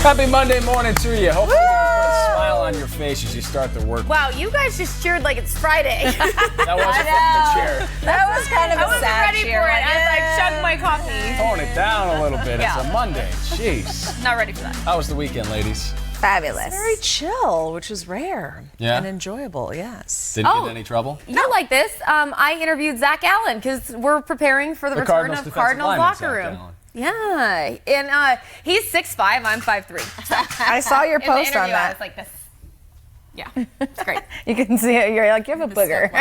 Happy Monday morning to you. Hopefully you can put a smile on your face as you start the work. Wow, you guys just cheered like it's Friday. That was a fucking cheer. That was kind of a sad ready cheer. for it as I chugged my coffee. Tone it down a little bit. Yeah. It's a Monday. Jeez. Not ready for that. How was the weekend, ladies? Fabulous. Very chill, which was rare Yeah? and enjoyable, yes. Didn't get in any trouble? You like this. I interviewed Zach Allen because we're preparing for the return Cardinals of defensive Cardinals lineman, locker Zach room. Allen. Yeah, and he's 6'5", I'm 5'3". I saw your In the post on interview, I that. was like this. Yeah, it's great. You can see it. You're like, you have a booger.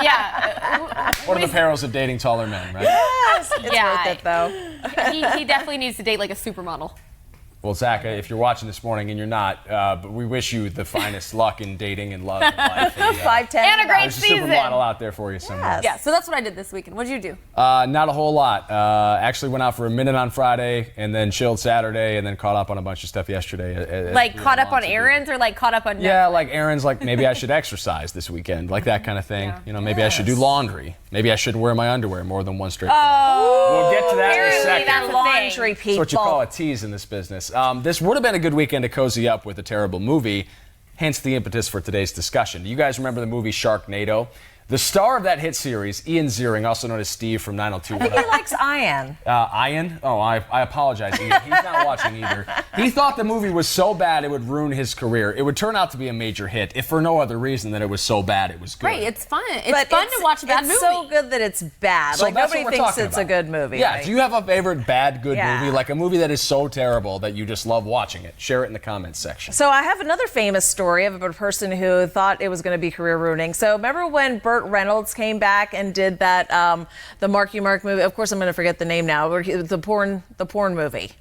Yeah. What are the perils of dating taller men, right? Yes, it's Yeah. worth it, though. he definitely needs to date like a supermodel. Well, Zach, if you're watching this morning and you're not, but we wish you the finest luck in dating and love and life. 5'10". And a great There's a season. supermodel out there for you somewhere. Yes. Yeah, so that's what I did this weekend. What did you do? Not a whole lot. Actually went out for a minute on Friday and then chilled Saturday and then caught up on a bunch of stuff yesterday. Like caught up on errands or like caught up on Yeah, like errands, like maybe I should exercise this weekend, like that kind of thing. Yeah. You know, maybe I should do laundry. Maybe I shouldn't wear my underwear more than one straight day. Oh, We'll get to that in a apparently second. that's a Laundry thing. people. That's what you call a tease in this business. This would have been a good weekend to cozy up with a terrible movie, hence the impetus for today's discussion. Do you guys remember the movie Sharknado? The star of that hit series, Ian Ziering, also known as Steve from 90210. I think he likes Ian. Ian? Oh, I apologize, Ian. He's not watching either. He thought the movie was so bad it would ruin his career. It would turn out to be a major hit, if for no other reason than it was so bad it was good. Great, it's fun. It's But fun to watch a bad movie. It's so good that it's bad. So like, that's nobody what we're thinks talking it's a about. good movie. Yeah, Like, do you have a favorite bad, good Yeah. movie? Like a movie that is so terrible that you just love watching it? Share it in the comments section. So I have another famous story of a person who thought it was going to be career ruining. So remember when Burt Reynolds came back and did that, the Marky Mark movie? Of course, I'm going to forget the name now. The porn movie.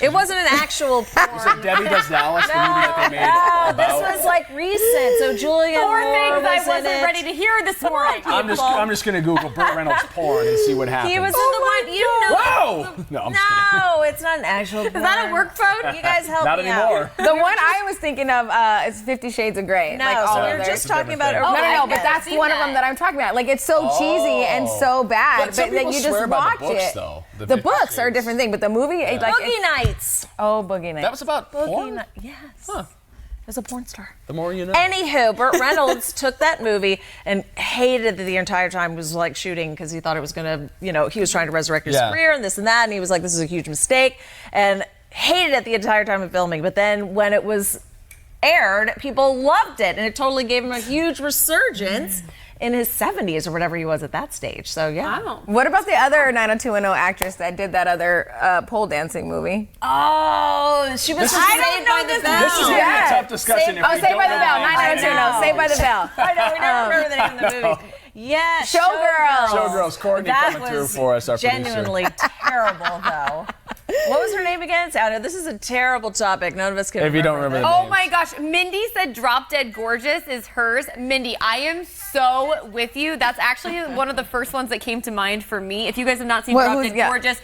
It wasn't an actual porn. Was it Debbie Does Dallas, the movie that they made No, this about? was like recent. So Julian Four Moore things I was in wasn't it. ready to hear this morning. I'm just going to Google Burt Reynolds porn and see what happens. He was in the one. You know. Whoa! No, I'm just kidding. No, it's not an actual. Is that a work phone? You guys help Not me anymore. out. The one I was thinking of is 50 Shades of Grey. No, like all so of we were theirs. just It's a talking different about. thing. No, but I've that's seen one of that. them that I'm talking about. Like it's so cheesy and so bad, But some that people you swear just by watch the books, it. though. The 50 books are a Shades. different thing, but the movie, like Boogie Nights. Oh, Boogie Nights. That was about porn? Yes. Huh. It was a porn star. The more you know. Anywho, Burt Reynolds took that movie and hated it the entire time. Was like shooting because he thought it was gonna, he was trying to resurrect his Yeah. career and this and that, and he was like, this is a huge mistake, and hated it the entire time of filming. But then when it was aired, people loved it, and it totally gave him a huge resurgence in his 70s or whatever he was at that stage. So yeah. Wow. What about the other 90210 actress that did that other pole dancing movie? Oh, she was. This is- I don't know this. This is going to be a Yeah. tough discussion if Oh, we Saved don't by the know Bell. the names. 90210. Saved by the Bell. I know. We never remember the name of the movie. Yeah, Showgirls. Showgirls, Courtney That coming through was for us, our genuinely terrible, though. What was her name again? I know this is a terrible topic. None of us can. If you don't remember the Oh names. my gosh, Mindy said Drop Dead Gorgeous is hers. Mindy, I am so with you. That's actually one of the first ones that came to mind for me. If you guys have not seen Drop Dead Gorgeous,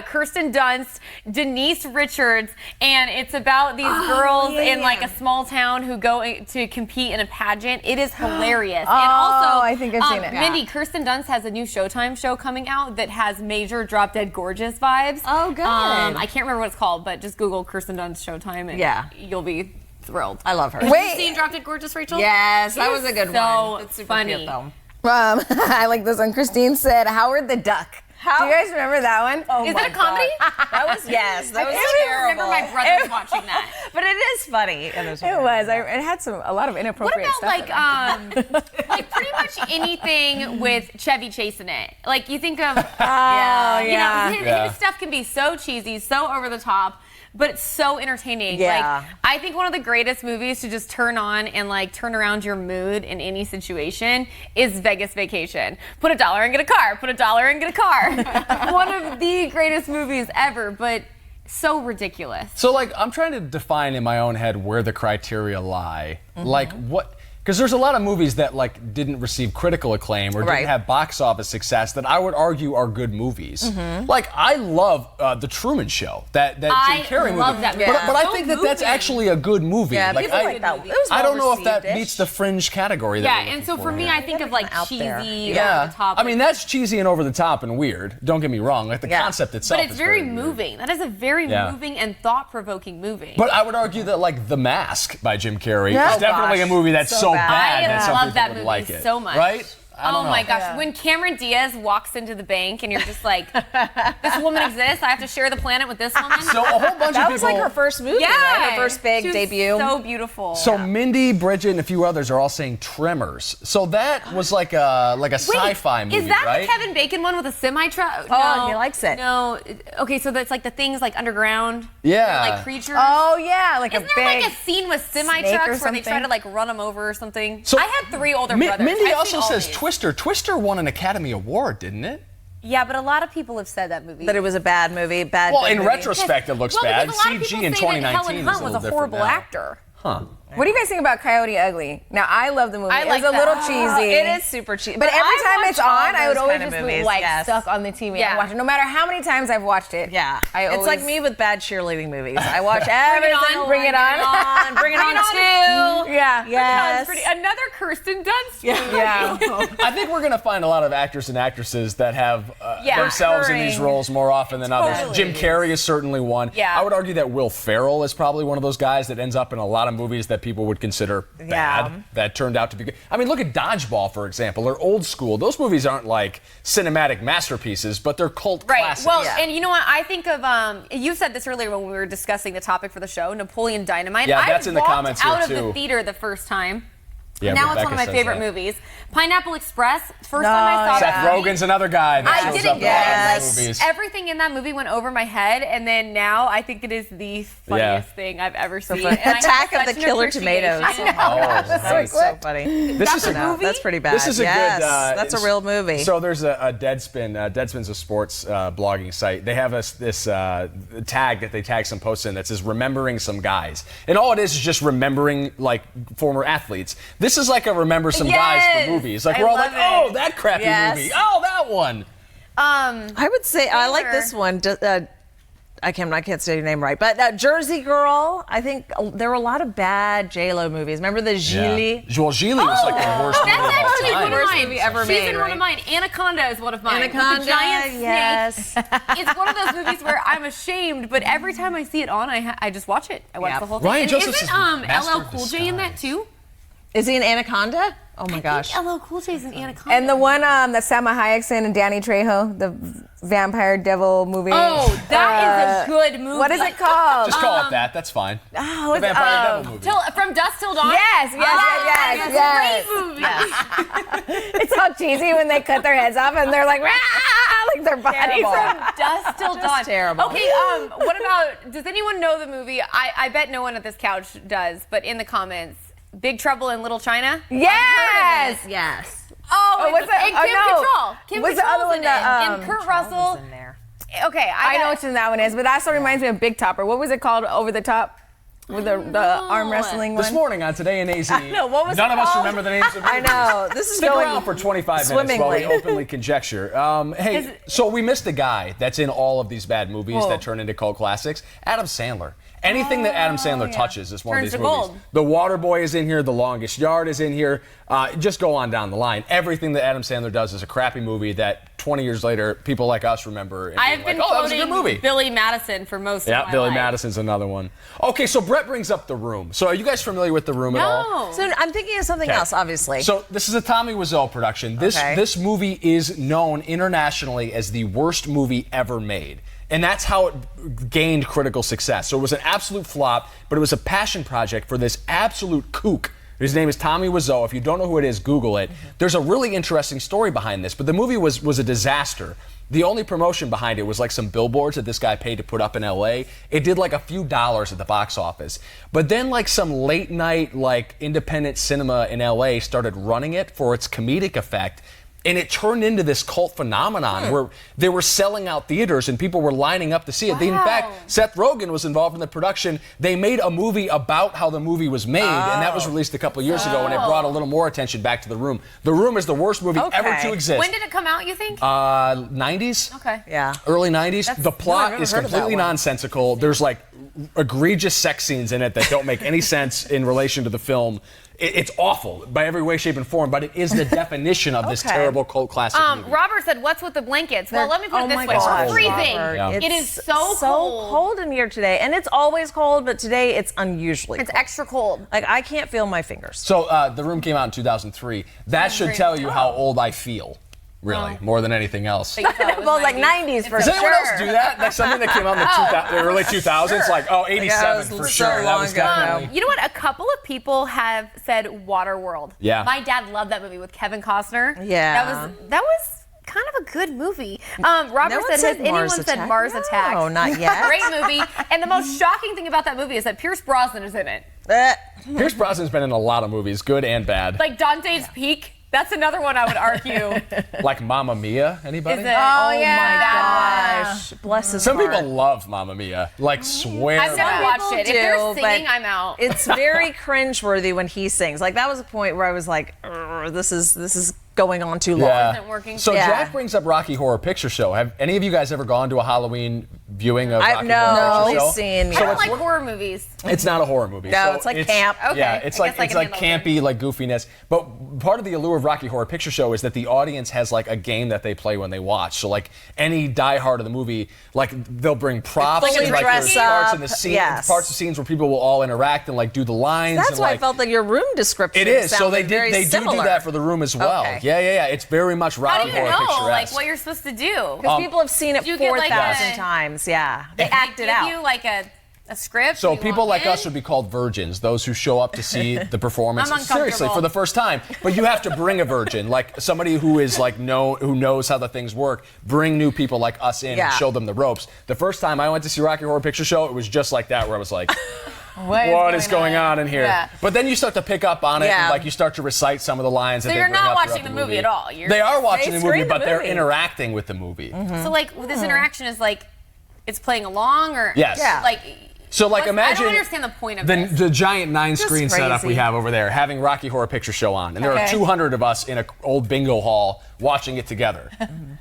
Kirsten Dunst, Denise Richards, and it's about these girls in like a small town who go to compete in a pageant. It is hilarious. And also, I think I've seen it. Mindy, Kirsten Dunst has a new Showtime show coming out that has major Drop Dead Gorgeous vibes. Oh, good. I can't remember what it's called, but just Google Kirsten Dunst Showtime and you'll be thrilled. I love her. Have you seen Drop Dead Gorgeous, Rachel? Yes, that It was a good so one. It's super funny. cute, though. I like this one. Christine said Howard the Duck. Do you guys remember that one? Is it a comedy? That was that was I terrible. remember my brothers watching that. But it is funny. It was. It had a lot of What inappropriate about stuff. like pretty much watch anything with Chevy Chase in it, like you think of, his stuff can be so cheesy, so over the top, but it's so entertaining. Yeah. Like, I think one of the greatest movies to just turn on and like turn around your mood in any situation is Vegas Vacation. Put $1 and get a car. Put $1 and get a car. One of the greatest movies ever, but so ridiculous. So, like, I'm trying to define in my own head where the criteria lie. Like, what? Because there's a lot of movies that like didn't receive critical acclaim or didn't have box office success that I would argue are good movies. Like, I love The Truman Show, that Jim Carrey movie. I love that movie. But I think that's actually a good movie. Yeah, like, people like that. It was I don't know if that well-received-ish. meets the fringe category. That we're And looking so for me, here. I think of like out there. cheesy, over the top. I mean, that's cheesy and over the top and weird. Don't get me wrong. Like, the concept itself but it's is very weird. moving. That is a very moving and thought-provoking movie. But I would argue that, like, The Mask by Jim Carrey Yeah. is definitely a movie that's so bad I that some love people that would movie like it. so much. Right? I don't know. My gosh, when Cameron Diaz walks into the bank and you're just like, this woman exists, I have to share the planet with this woman. So a whole bunch of people. That was like her first movie, right? Her first big She was debut. So beautiful. So Mindy, Bridget, and a few others are all saying Tremors. So that was like a sci-fi movie, is that right? the Kevin Bacon one with a semi-truck? Oh, he likes it. No. Okay, so that's like the things like underground. Yeah. Like creatures. Oh yeah, like Isn't a there big. like a scene with snake semi-trucks or where they try something? to like run them over or something? So I had 3 older brothers. Mindy I've also seen all says these. Twister. Twister won an Academy Award, didn't it? Yeah, but a lot of people have said that movie. That it was a bad movie. Well, good in movie. retrospect, it looks well, bad. because a lot of CG people in say 2019 that Helen is Hunt a was little a horrible different now. actor. Huh. What do you guys think about Coyote Ugly? Now I love the movie. I like it's a that. little Oh, cheesy. It is super cheesy. But every time it's on, I would always kind of just movies, be like yes. stuck on the TV Yeah. and watch it. No matter how many times I've watched it. Yeah, I it's like always- me with bad cheerleading movies. I watch every on, single Bring It On. Bring It On too. Yeah. Yes. Another Kirsten Dunst movie. Yeah. I think we're going to find a lot of actors and actresses that have Yeah, themselves in these recurring. roles more often than others. Totally. Jim Carrey is certainly one. Yeah. I would argue that Will Ferrell is probably one of those guys that ends up in a lot of movies that people would consider bad, that turned out to be good. I mean, look at Dodgeball, for example. They're old school. Those movies aren't like cinematic masterpieces, but they're cult classics. Well, and you know what? I think of you said this earlier when we were discussing the topic for the show, Napoleon Dynamite. Yeah, I that's in the walked comments here, out of too. the theater the first time. Yeah, now it's Rebecca one of my says favorite that. movies. Pineapple Express. First time I saw Seth that movie, Rogen's another guy that I shows didn't up in a lot get of it. these Like, movies. everything in that movie went over my head, and then now I think it is the funniest thing I've ever seen. And I have Attack of such the an Killer appreciation. Tomatoes. I know. That's so funny. This is a No, that's pretty bad. This is a yes, good. that's a real movie. So there's a Deadspin. Deadspin's a sports blogging site. They have this tag that they tag some posts in that says "remembering some guys," and all it is just remembering like former athletes. This is like a remember some guys for movies. Like I we're all like, love it. oh, that crappy Yes. movie. Oh, that one. I would say I like this one. I can't say your name right, but Jersey Girl. I think there were a lot of bad J-Lo movies. Remember the Gigli? Well, Gigli was like the worst movie That's of all actually time. one of Worst mine. movie ever She's made, in one of right? mine. Anaconda is one of mine. With Anaconda, the giant yes. snake. It's one of those movies where I'm ashamed, but every time I see it on, I just watch it. I watch Yeah. the whole thing. Ryan And Joseph isn't says Master LL of Cool J in that Disguise. too? Is he in Anaconda? Oh my gosh. I think LL Cool J's in Anaconda. And the one that Salma Hayek's in and Danny Trejo, the vampire devil movie. Oh, that is a good movie. What is it called? Just call it that. That's fine. Oh, The Vampire Devil movie. From Dusk Till Dawn? Yes, yes. Great movie. It's all cheesy when they cut their heads off and they're like, "Rah!" like their bodies. From Dusk Till Dawn. terrible. Okay, what about, does anyone know the movie? I bet no one at this couch does, but in the comments, Big Trouble in Little China? Yes. Yes. Oh, what's that? and Kim Cattrall. Kim What's the Cattrall's other one in that, it. And Kurt Russell. in there. Okay, I know which one that one is, but that also reminds me of Big Topper. What was it called? Over the Top? With the arm wrestling This one? morning on Today in AZ, know, what was none it of us called? remember the names of I movies. know. This is Stick going around for 25 minutes while we swimmingly. openly conjecture. Hey, so we missed a guy that's in all of these bad movies that turn into cult classics. Adam Sandler. Anything that Adam Sandler touches is one Turns of to these movies. gold. The Waterboy is in here. The Longest Yard is in here. Just go on down the line. Everything that Adam Sandler does is a crappy movie that 20 years later, people like us remember. And I've being been like, oh, that was a quoting good movie. Billy Madison for most of my Yeah, Billy life. Madison's another one. Okay, so Brett brings up The Room. So are you guys familiar with The Room at all? No. So I'm thinking of something Okay. else, obviously. So this is a Tommy Wiseau production. This movie is known internationally as the worst movie ever made. And that's how it gained critical success. So it was an absolute flop, but it was a passion project for this absolute kook His name is Tommy Wiseau. If you don't know who it is, Google it. There's a really interesting story behind this, but the movie was a disaster. The only promotion behind it was like some billboards that this guy paid to put up in LA. It did like a few dollars at the box office. But then like some late night like independent cinema in LA started running it for its comedic effect. And it turned into this cult phenomenon where they were selling out theaters and people were lining up to see it. Wow. In fact, Seth Rogen was involved in the production. They made a movie about how the movie was made, and that was released a couple of years ago, and it brought a little more attention back to The Room. The Room is the worst movie ever to exist. When did it come out, you think? 90s? Okay. Yeah. Early 90s. The plot never is heard of that completely one. nonsensical. There's like egregious sex scenes in it that don't make any sense in relation to the film. It's awful by every way, shape, and form, but it is the definition of this terrible cult classic movie. Robert said, "What's with the blankets?" Well, let me put it this way: gosh, we're freezing. Robert. It is so cold in here today, and it's always cold, but today it's unusually It's cold. extra cold. Like I can't feel my fingers. So The Room came out in 2003. That should tell you how old I feel, really, more than anything else. Well, like 90s for Does anyone sure. else do that? That's something that came out in the early 2000s, like, 87 for so sure. That long was ago. definitely... You know what? A couple of people have said Waterworld. Yeah. My dad loved that movie with Kevin Costner. Yeah. That was kind of a good movie. Robert No one said, said has anyone Mars said Attack? Mars No, Attack? not yet. Great movie. And the most shocking thing about that movie is that Pierce Brosnan is in it. Pierce Brosnan's been in a lot of movies, good and bad. Like Dante's Peak. That's another one I would argue. Like Mamma Mia, anybody? Is it? Oh, yeah. my gosh. Bless his Some heart. people love Mamma Mia, like swear I've never by it. watched it. If they're do, singing, but I'm out. It's very cringeworthy when he sings. Like that was a point where I was like, this is going on too long. Yeah. Isn't working. So Yeah. Jack brings up Rocky Horror Picture Show. Have any of you guys ever gone to a Halloween viewing of I've Rocky Horror Picture Show? seen. I don't like horror movies. It's not a horror movie. No, So it's like camp. Okay, Yeah, I it's guess I like can handle campy, like goofiness. But part of the allure of Rocky Horror Picture Show is that the audience has like a game that they play when they watch. So like any diehard of the movie, like they'll bring props Fully and like dress there's parts up, in the scene, yes. parts of scenes where people will all interact and like do the lines. That's and, why like, I felt like your room description. it is. So they sounded very do similar. that for The Room as well. Okay. Yeah. It's very much How Rocky do you Horror know, Picture. like, what you're supposed to do? Because people have seen it Do you get, like, 4,000 a- times. Yeah, they They act it give out. you like a script. So you people walk like in? us would be called virgins, those who show up to see the performance I'm seriously uncomfortable. for the first time. But you have to bring a virgin, like somebody who is like who knows how the things work. Bring new people like us in Yeah. and show them the ropes. The first time I went to see Rocky Horror Picture Show, it was just like that, where I was like, what is going on in here? Yeah. But then you start to pick up on it, Yeah. and like you start to recite some of the lines that So they you're bring not up throughout watching the movie at all. They are watching They the movie, screen the but they're movie. interacting with the movie. So like this interaction is like it's playing along or Yes. Yeah. like. So like what's- imagine I don't understand the point of this. the giant 9-screen setup we crazy. have over there, having Rocky Horror Picture Show on, and there are Okay. 200 of us in an old bingo hall watching it together.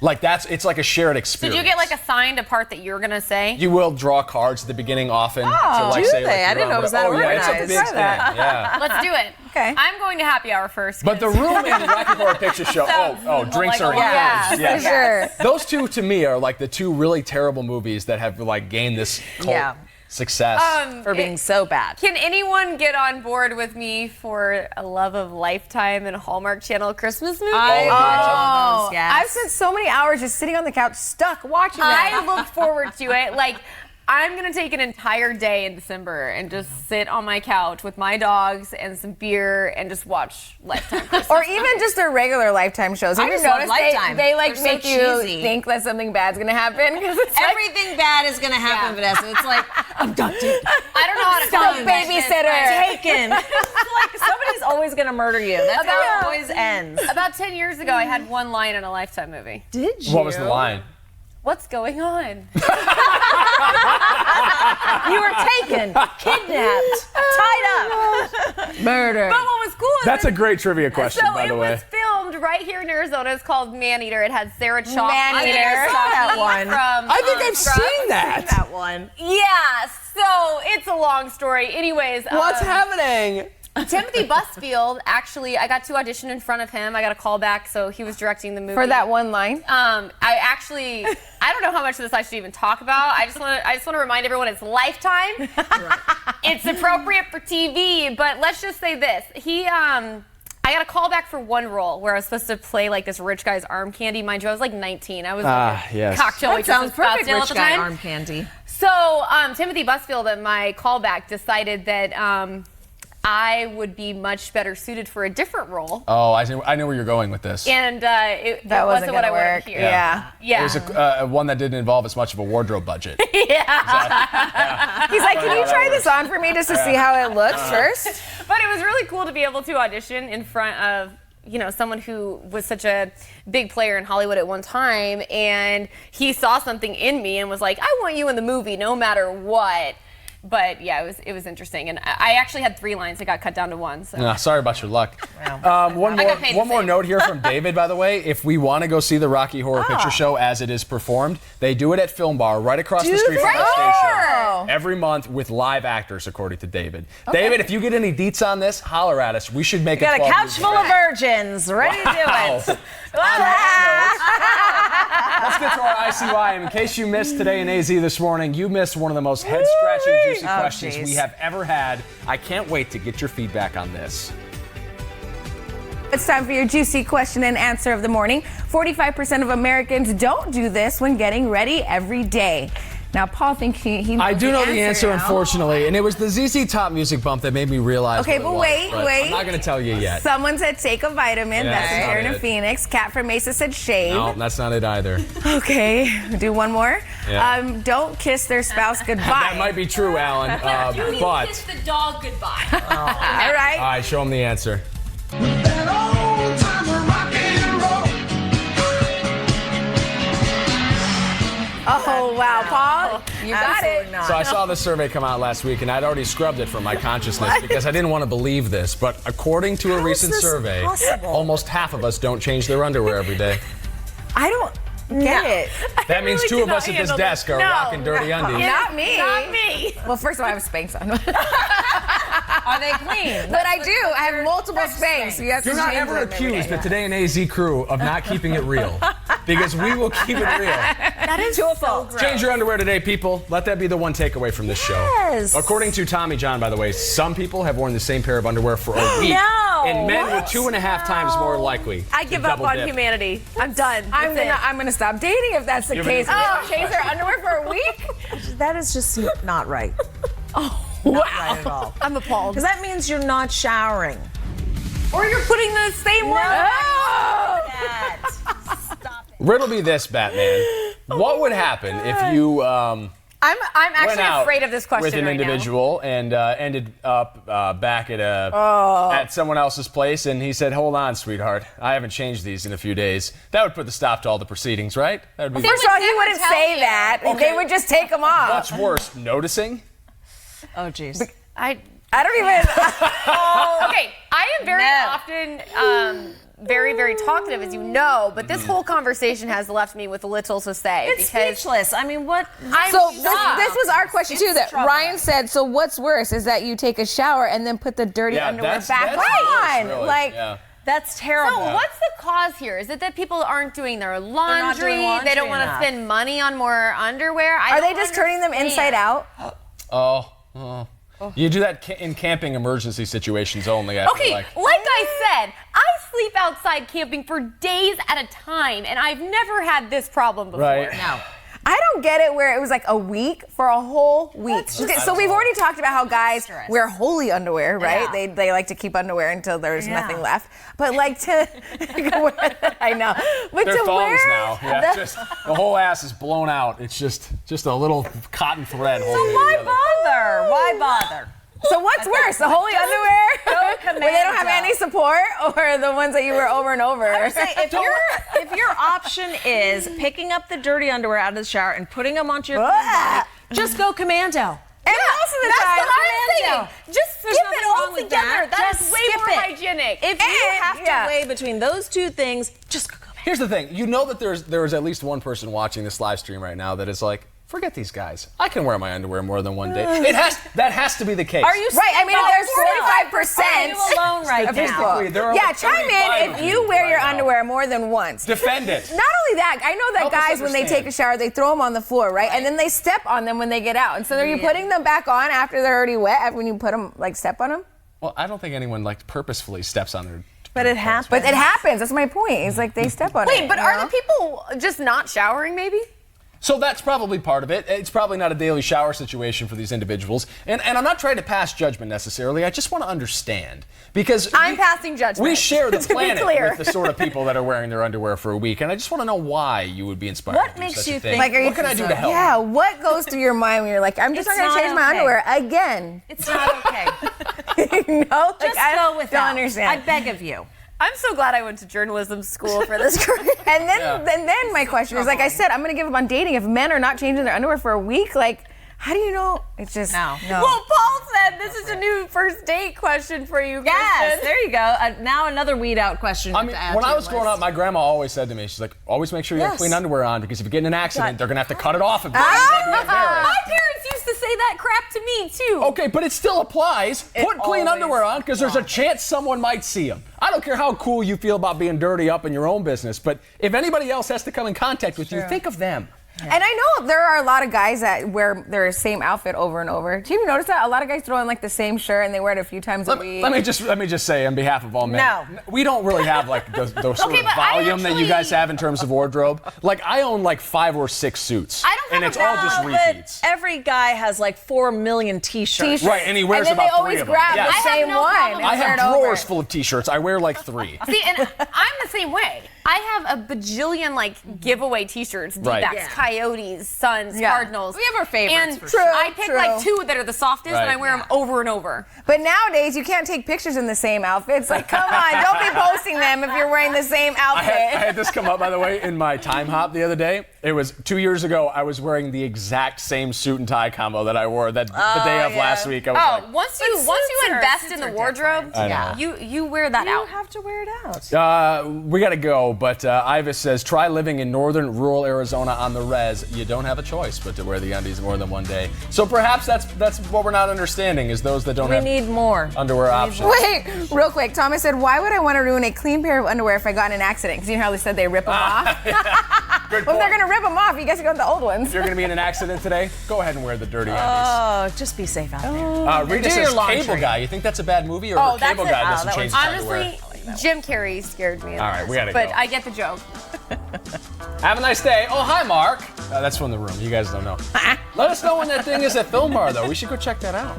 Like it's like a shared So experience. do you get like assigned a part that you're gonna say? You will draw cards at the beginning often to like do say they? like, I you're didn't on know it was that oh, yeah, it's a organized. big Try thing. that. Yeah. Let's do it. Okay. I'm going to happy hour first. But the room in Rocky Horror Picture Show, drinks like are a lot. encouraged. Yeah, Yes. for sure. Those two to me are like the two really terrible movies that have like gained this cult Yeah. success. for being so bad. Can anyone get on board with me for a Love of Lifetime and Hallmark Channel Christmas movie? Oh, yes. I've spent so many hours just sitting on the couch, stuck watching that. I look forward to it. Like, I'm gonna take an entire day in December and just sit on my couch with my dogs and some beer and just watch Lifetime Christmas. Or even just their regular Lifetime shows. Have I you just love noticed Lifetime. they like They're so make you cheesy. think that something bad's gonna happen? 'Cause it's like, Everything bad is going to happen, Vanessa. It's like, abducted, I don't know how to call the it that shit, babysitter. taken. It's like somebody's always going to murder you. That's how it always ends. but About 10 years ago, I had one line in a Lifetime movie. Did you? What was the line? What's going on? You were taken, kidnapped, tied up. murder. But what was cool is That's that- a great trivia question, so by the it way. was filmed right here in Arizona. It's called Maneater. It had Sarah Chalk. Maneater. I saw that one. From, I think I've Scrubs. seen that. That one. Yeah, so it's a long story. Anyways, What's happening? Timothy Busfield, actually, I got to audition in front of him. I got a call back, so he was directing the movie. For that one line. I don't know how much of this I should even talk about. I just want to remind everyone it's Lifetime. It's appropriate for TV, but let's just say this. I got a call back for one role where I was supposed to play like this rich guy's arm candy. Mind you, I was like 19. I was like a yes. cocktail That waitress sounds in perfect, Scottsdale rich at the guy time. arm candy. So Timothy Busfield at my callback decided that I would be much better suited for a different role. Oh, I know where you're going with this. And it wasn't what I wanted to hear. Yeah. Yeah. It was one that didn't involve as much of a wardrobe budget. He's like, can you try this on for me just to see how it looks first? But it was really cool to be able to audition in front of someone who was such a big player in Hollywood at one time, and he saw something in me and was like, I want you in the movie no matter what. But yeah, it was interesting, and I actually had 3 lines that got cut down to 1. So. Sorry about your luck. One more note here from David, by the way. If we want to go see the Rocky Horror Picture Show as it is performed, they do it at Film Bar right across the street from the station every month with live actors, according to David. Okay. David, if you get any deets on this, holler at us. We should make got a couch full of virgins ready to do it. Let's get to our ICY. In case you missed Today in AZ this morning, you missed one of the most head-scratching, juicy questions we have ever had. I can't wait to get your feedback on this. It's time for your juicy question and answer of the morning. 45% of Americans don't do this when getting ready every day. Now, Paul thinks he knows I do know the answer, now. unfortunately, and it was the ZZ Top music bump that made me realize. Okay, but wait. I'm not going to tell you yet. Someone said take a vitamin. Yeah, that's that's Aaron not and it. Phoenix. Kat from Mesa said shave. No, that's not it either. Okay, do one more. Yeah. Don't kiss their spouse goodbye. That might be true, Alan, but... Kiss the dog goodbye. All right. All right, show him the answer. Oh, wow, Paul. You got it. Not. So I saw this survey come out last week, and I'd already scrubbed it from my consciousness because I didn't want to believe this. But according to a recent survey, almost half of us don't change their underwear every day. I don't get it. That means really 2 of us at this cannot desk are handle this. rocking dirty undies. Not me. Not me. Well, first of all, I have Spanx on. Are they clean? But I do. I have multiple Spanx. So you have to Do not change ever them every accuse day. the Today in AZ crew of not keeping it real, because we will keep it real. That is To a fault. Change your underwear today, people. Let that be the one takeaway from this show. Yes. According to Tommy John, by the way, some people have worn the same pair of underwear for a week. No. And men were 2.5 times more likely. I to give up double on dip. humanity. I'm done. I'm gonna stop dating if that's the You're case. gonna- Change their underwear for a week? That is just not right. Wow. Right at all. I'm appalled. Because that means you're not showering. Or you're putting the same one. Oh. Stop it. Riddle me this, Batman. What would happen if you I'm went actually out afraid of this question with an right individual and ended up back at someone else's place, and he said, "Hold on, sweetheart, I haven't changed these in a few days." That would put the stop to all the proceedings, right? That would be. First of all, he never wouldn't tell say you. that. Okay. They would just take them off. What's worse, noticing? Oh, jeez. I don't even. Okay, I am very often very, very talkative, as you know, but this whole conversation has left me with little to say. It's speechless. I mean, what? So this was our question too. That Ryan said. So what's worse is that you take a shower and then put the dirty underwear back on. Really. Like Yeah. That's terrible. So what's the cause here? Is it that people aren't doing their laundry? doing laundry They don't want to enough. spend money on more underwear? are they just turning them inside out? Oh. You do that in camping emergency situations only. I feel Okay, like. I said, I sleep outside camping for days at a time, and I've never had this problem before. Right. No. I don't get it where it was like a week for a whole week. So we've already talked about how guys wear holy underwear, right? Yeah. They like to keep underwear until there's nothing left. But like to I know. But They're to thongs wear now. Yeah, just the whole ass is blown out. It's just a little cotton thread holding it Why together. bother? Why bother? So what's worse, the holy underwear where they don't have commando. any support, or the ones that you wear over and over? I would say if your option is picking up the dirty underwear out of the shower and putting them onto your clean body, just go commando. And most of the That's time, what I'm saying. Just skip nothing it wrong with altogether. that. That is Just way skip more it. hygienic. If you have yeah. to weigh between those two things, just go commando. Here's the thing. You know that there is at least one person watching this live stream right now that is like, forget these guys. I can wear my underwear more than one day. That has to be the case. Are you right, I mean, if there's 45%. Are you alone right now? Statistically, there are Yeah, like chime 35 in of if you wear right your now. underwear more than once. Defend it. Not only that, I know that Help us guys, when they understand. take a shower, they throw them on the floor, right? And then they step on them when they get out. And so are you putting them back on after they're already wet, when you put them, like, step on them? Well, I don't think anyone like purposefully steps on their. But it happens. But it happens. That's my point. It's like they step on it. Wait, but you are know? the people just not showering, maybe? So that's probably part of it. It's probably not a daily shower situation for these individuals. And I'm not trying to pass judgment necessarily. I just want to understand. Because I'm passing judgment. We share the to be planet clear. with the sort of people that are wearing their underwear for a week. And I just want to know why you would be inspired What to do makes such you a thing. think- Like, are you what can I do to help? Yeah, what goes through your mind when you're like, I'm just It's not going to change not my okay. underwear again? It's not okay. No, like, Just I go with don't that. understand. I beg of you. I'm so glad I went to journalism school for this career. And then my question is, like I said, I'm going to give up on dating if men are not changing their underwear for a week. Like, how do you know? It's just No. Well, Paul said this is a new first date question for you, Yes, Kristen. there you go. Now another weed out question. I mean, to add when to I your was growing list. up, my grandma always said to me, she's like, always make sure you have Yes. clean underwear on because if you get in an accident, they're going to have to cut it off. Of you. My parents used to say that crap to me, too. Okay, but it still applies. Put clean always underwear on because there's a chance someone might see them. I don't care how cool you feel about being dirty up in your own business, but if anybody else has to come in contact with you, think of them. And I know there are a lot of guys that wear their same outfit over and over. Do you notice that? A lot of guys throw in like the same shirt and they wear it a few times a week. Let me just say on behalf of all men, No. we don't really have like the sort Okay, of but I volume that you guys actually- have in terms of wardrobe. Like I own like 5 or 6 suits, I don't have and a it's all just problem, repeats. But every guy has like 4 million T-shirts. Right, and he wears and then about they 3 always of them. grab Yes. the I have same no one. problem and I wear have it over. drawers full of T-shirts. I wear like 3. See, and I'm the same way. I have a bajillion like giveaway T-shirts, D-backs, Right. Yeah. Coyotes, Suns, Yeah. Cardinals. We have our favorites, And for sure. I pick True. like 2 that are the softest, and Right. I wear them over and over. But nowadays, you can't take pictures in the same outfits. Like, come on, don't be posting them if you're wearing the same I outfit. had this come up, by the way, in my time hop the other day. It was 2 years ago. I was wearing the exact same suit and tie combo that I wore the day of last week. I was Oh, like, once you suits are- invest suits in the are wardrobe, I know. you wear that You out. have to wear it out. we got to go, but Ivis says, try living in northern rural Arizona on the res. You don't have a choice but to wear the undies more than one day. So perhaps that's what we're not understanding is those that don't We have need more. underwear options. Wait, real quick. Thomas said, why would I want to ruin a clean pair of underwear if I got in an accident? Because you know how they said they rip them off? Good Well, if they're point. going to rip them off, you guys go with the old ones. If you're going to be in an accident today, go ahead and wear the dirty undies. Oh, just be safe out there. Rita do says your laundry. Cable Guy. You think that's a bad movie or Oh, her that's Cable it. Guy Oh, doesn't that change one's- his underwear? Honestly, Jim Carrey scared me. All right, we gotta But go. I get the joke. Have a nice day. Oh, hi, Mark. That's from the room. You guys don't know. Let us know when that thing is at Film Bar, though. We should go check that out.